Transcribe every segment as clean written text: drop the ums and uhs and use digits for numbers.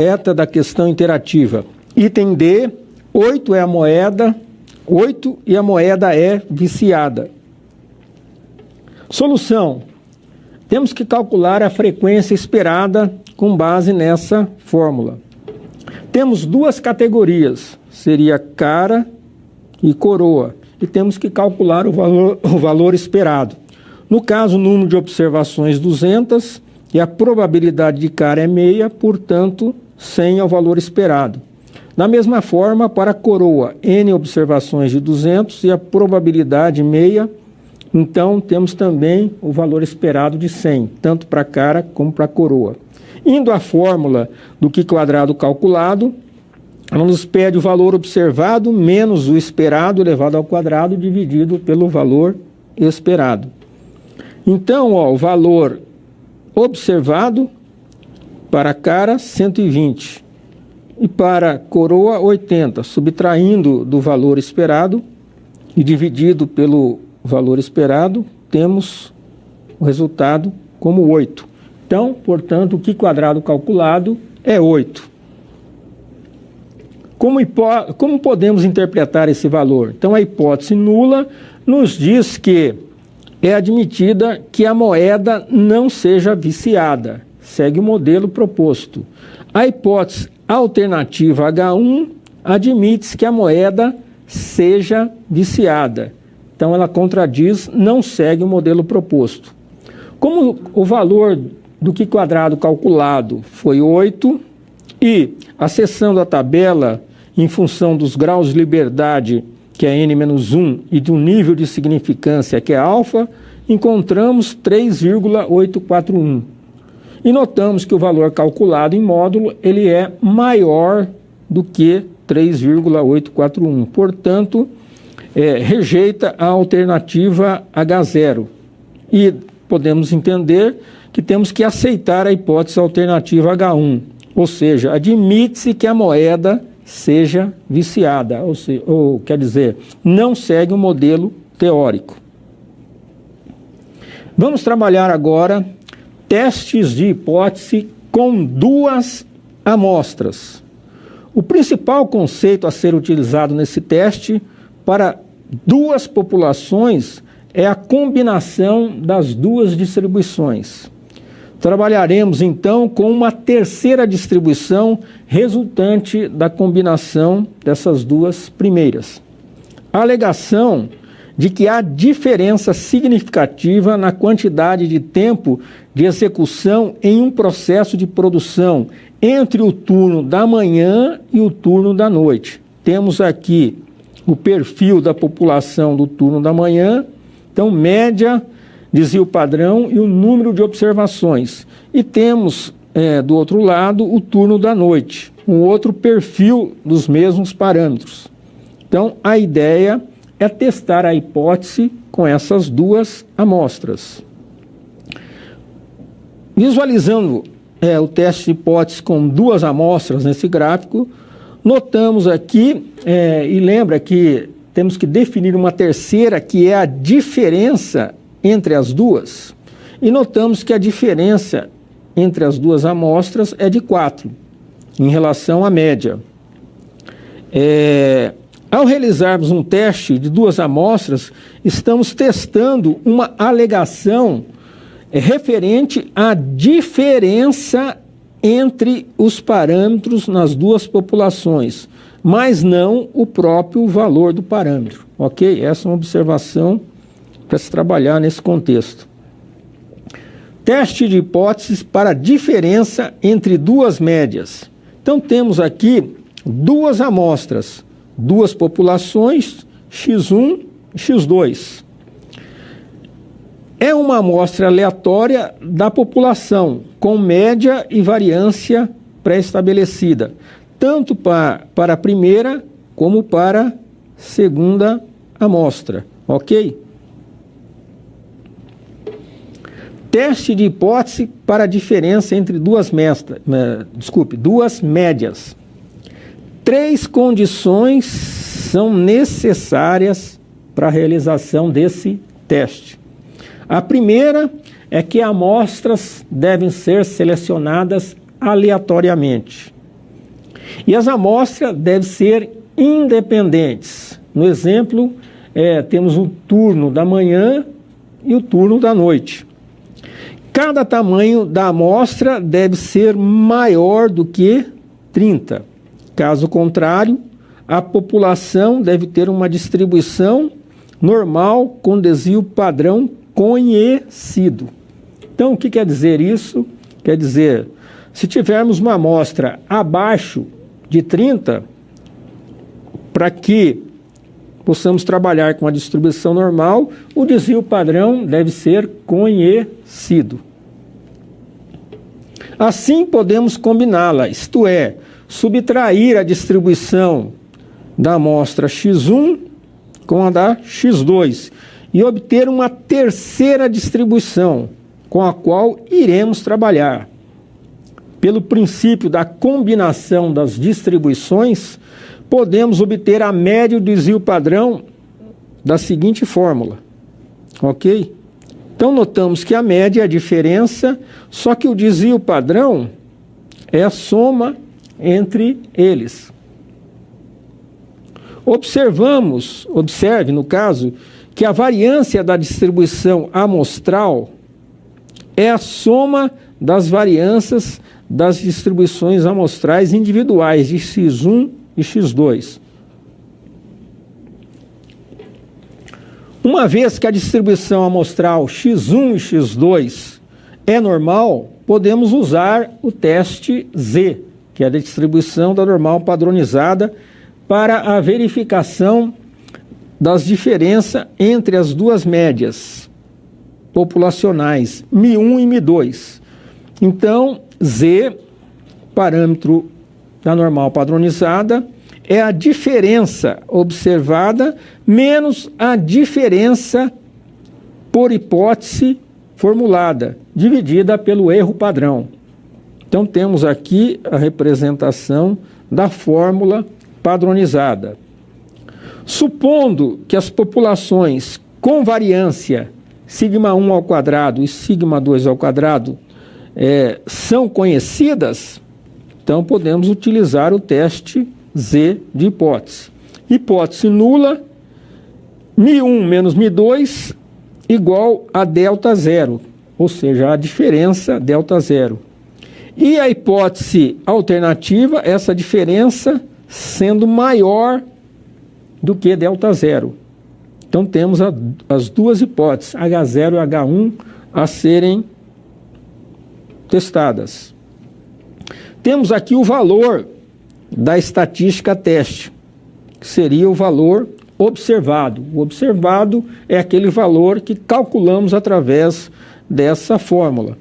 Correta da questão interativa. Item D, 8 é a moeda, 8 e a moeda é viciada. Solução. Temos que calcular a frequência esperada com base nessa fórmula. Temos duas categorias, seria cara e coroa, e temos que calcular o valor esperado. No caso, o número de observações 200 e a probabilidade de cara é meia, portanto, 100 é o valor esperado. Da mesma forma, para a coroa, N observações de 200 e a probabilidade meia, então temos também o valor esperado de 100, tanto para a cara como para a coroa. Indo à fórmula do Q quadrado calculado, ela nos pede o valor observado menos o esperado elevado ao quadrado dividido pelo valor esperado. Então, o valor observado para a cara, 120. E para a coroa, 80. Subtraindo do valor esperado e dividido pelo valor esperado, temos o resultado como 8. Então, portanto, o Q quadrado calculado é 8. Como podemos interpretar esse valor? Então, a hipótese nula nos diz que é admitida que a moeda não seja viciada. Segue o modelo proposto. A hipótese alternativa H1 admite que a moeda seja viciada. Então, ela contradiz, não segue o modelo proposto. Como o valor do Q quadrado calculado foi 8 e acessando a tabela em função dos graus de liberdade, que é n-1, e do nível de significância, que é alfa, encontramos 3,841. E notamos que o valor calculado em módulo ele é maior do que 3,841. Portanto, rejeita a alternativa H0. E podemos entender que temos que aceitar a hipótese alternativa H1. Ou seja, admite-se que a moeda seja viciada, ou quer dizer, não segue o modelo teórico. Vamos trabalhar agora testes de hipótese com duas amostras. O principal conceito a ser utilizado nesse teste para duas populações é a combinação das duas distribuições. Trabalharemos então com uma terceira distribuição resultante da combinação dessas duas primeiras. A alegação de que há diferença significativa na quantidade de tempo de execução em um processo de produção entre o turno da manhã e o turno da noite. Temos aqui o perfil da população do turno da manhã, então média, desvio padrão e o número de observações. E temos, do outro lado, o turno da noite, um outro perfil dos mesmos parâmetros. Então, a ideia é testar a hipótese com essas duas amostras. Visualizando o teste de hipótese com duas amostras nesse gráfico, notamos aqui, e lembra que temos que definir uma terceira, que é a diferença entre as duas, e notamos que a diferença entre as duas amostras é de 4, em relação à média. Ao realizarmos um teste de duas amostras, estamos testando uma alegação referente à diferença entre os parâmetros nas duas populações, mas não o próprio valor do parâmetro, ok? Essa é uma observação para se trabalhar nesse contexto. Teste de hipóteses para diferença entre duas médias. Então, temos aqui duas amostras, duas populações, X1 e X2. É uma amostra aleatória da população, com média e variância pré-estabelecida, tanto para a primeira como para a segunda amostra, ok? Teste de hipótese para a diferença entre duas médias. 3 condições são necessárias para a realização desse teste. A primeira é que amostras devem ser selecionadas aleatoriamente. E as amostras devem ser independentes. No exemplo, temos o turno da manhã e o turno da noite. Cada tamanho da amostra deve ser maior do que 30. Caso contrário, a população deve ter uma distribuição normal com desvio padrão conhecido. Então, o que quer dizer isso? Quer dizer, se tivermos uma amostra abaixo de 30, para que possamos trabalhar com a distribuição normal, o desvio padrão deve ser conhecido. Assim, podemos combiná-la, isto é, subtrair a distribuição da amostra X1 com a da X2 e obter uma terceira distribuição com a qual iremos trabalhar. Pelo princípio da combinação das distribuições, podemos obter a média e o desvio padrão da seguinte fórmula, ok? Então, notamos que a média é a diferença, só que o desvio padrão é a soma entre eles. Observe, no caso, que a variância da distribuição amostral é a soma das variâncias das distribuições amostrais individuais de X1 e X2. Uma vez que a distribuição amostral X1 e X2 é normal, podemos usar o teste Z, que é a distribuição da normal padronizada, para a verificação das diferenças entre as duas médias populacionais, Mi1 e Mi2. Então, Z, parâmetro da normal padronizada, é a diferença observada menos a diferença por hipótese formulada, dividida pelo erro padrão. Então, temos aqui a representação da fórmula padronizada. Supondo que as populações com variância sigma1 ao quadrado e sigma2 ao quadrado são conhecidas, então podemos utilizar o teste Z de hipótese. Hipótese nula, Mi1 menos Mi2 igual a delta zero, ou seja, a diferença delta zero. E a hipótese alternativa, essa diferença sendo maior do que delta zero. Então temos as duas hipóteses, H0 e H1, a serem testadas. Temos aqui o valor da estatística teste, que seria o valor observado. O observado é aquele valor que calculamos através dessa fórmula.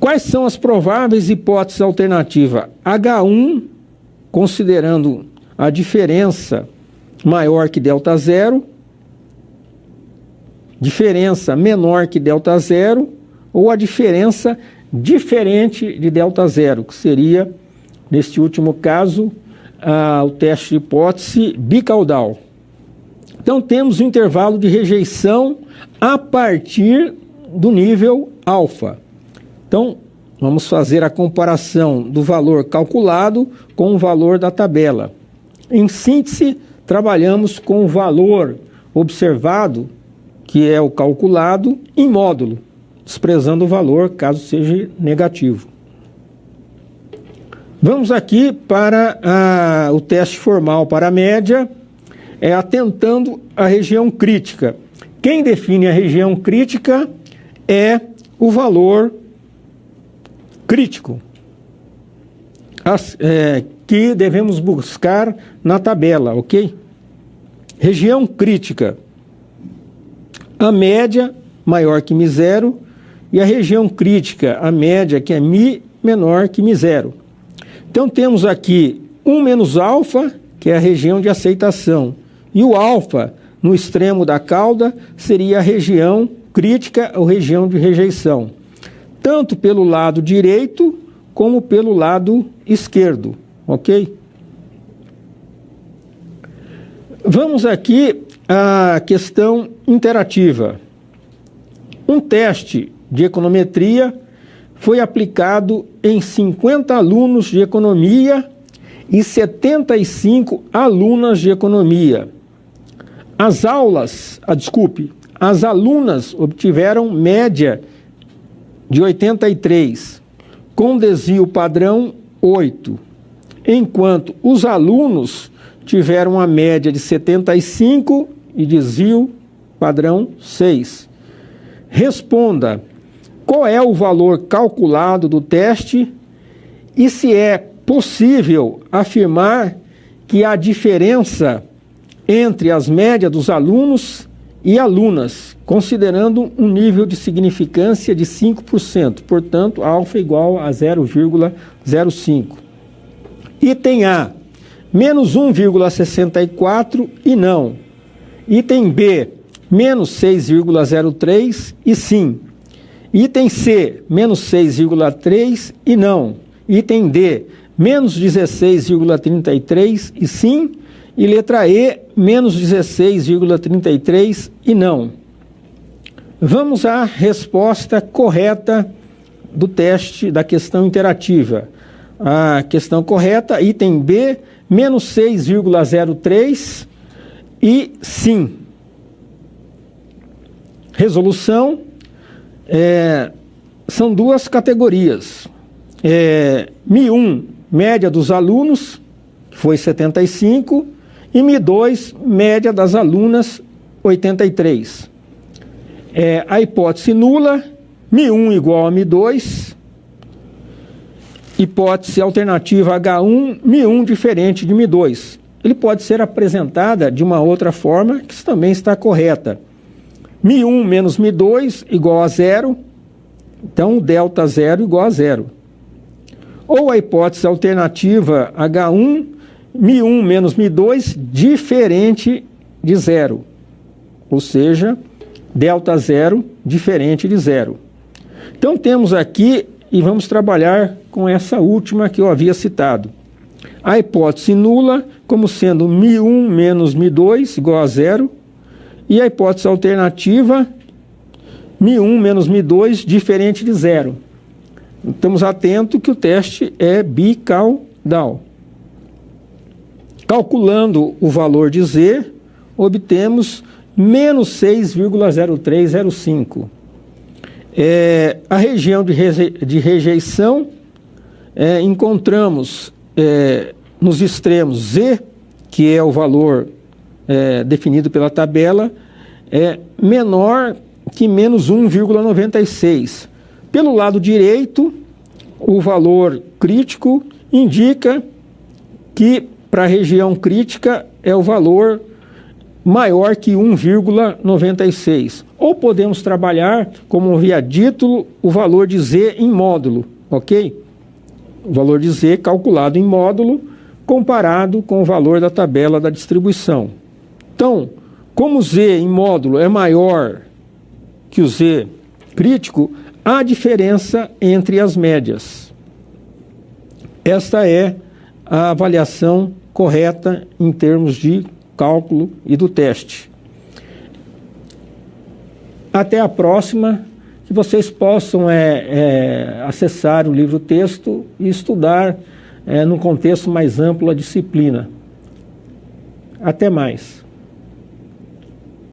Quais são as prováveis hipóteses alternativas? H1, considerando a diferença maior que delta zero, diferença menor que delta zero, ou a diferença diferente de delta zero, que seria, neste último caso, o teste de hipótese bicaudal. Então, temos o intervalo de rejeição a partir do nível alfa. Então, vamos fazer a comparação do valor calculado com o valor da tabela. Em síntese, trabalhamos com o valor observado, que é o calculado, em módulo, desprezando o valor caso seja negativo. Vamos aqui para o teste formal para a média, atentando à região crítica. Quem define a região crítica é o valor crítico, que devemos buscar na tabela, ok? Região crítica, a média maior que Mi0 e a região crítica, a média que é Mi menor que Mi0. Então temos aqui 1 menos alfa, que é a região de aceitação, e o alfa no extremo da cauda seria a região crítica ou região de rejeição, tanto pelo lado direito como pelo lado esquerdo, ok? Vamos aqui à questão interativa. Um teste de econometria foi aplicado em 50 alunos de economia e 75 alunas de economia. As alunas obtiveram média de 83, com desvio padrão 8, enquanto os alunos tiveram a média de 75 e desvio padrão 6. Responda: qual é o valor calculado do teste e se é possível afirmar que a diferença entre as médias dos alunos e alunas, considerando um nível de significância de 5%, portanto, alfa igual a 0,05. Item A, menos 1,64 e não. Item B, menos 6,03 e sim. Item C, menos 6,3 e não. Item D, menos 16,33 e sim. E letra E, menos 16,33 e não. Vamos à resposta correta do teste da questão interativa. A questão correta, item B, menos 6,03 e sim. Resolução, são duas categorias. Mi1, média dos alunos, foi 75, e Mi2, média das alunas, 83. A hipótese nula, Mi1 igual a Mi2, hipótese alternativa H1, Mi1 diferente de Mi2. Ele pode ser apresentada de uma outra forma, que também está correta. Mi1 menos Mi2 igual a 0, então delta 0 igual a 0. Ou a hipótese alternativa H1, Mi1 menos Mi2 diferente de 0, ou seja, delta 0 diferente de 0. Então temos aqui, e vamos trabalhar com essa última que eu havia citado. A hipótese nula como sendo Mi1 menos Mi2 igual a 0, e a hipótese alternativa Mi1 menos Mi2 diferente de 0. Estamos atentos que o teste é bicaudal. Calculando o valor de Z, obtemos menos 6,0305. A região de rejeição, encontramos nos extremos Z, que é o valor definido pela tabela, menor que menos 1,96. Pelo lado direito, o valor crítico indica que para a região crítica é o valor maior que 1,96. Ou podemos trabalhar, como havia dito, o valor de Z em módulo, ok? O valor de Z calculado em módulo, comparado com o valor da tabela da distribuição. Então, como Z em módulo é maior que o Z crítico, há diferença entre as médias. Esta é a avaliação correta em termos de cálculo e do teste. Até a próxima, que vocês possam acessar o livro-texto e estudar num contexto mais amplo a disciplina. Até mais.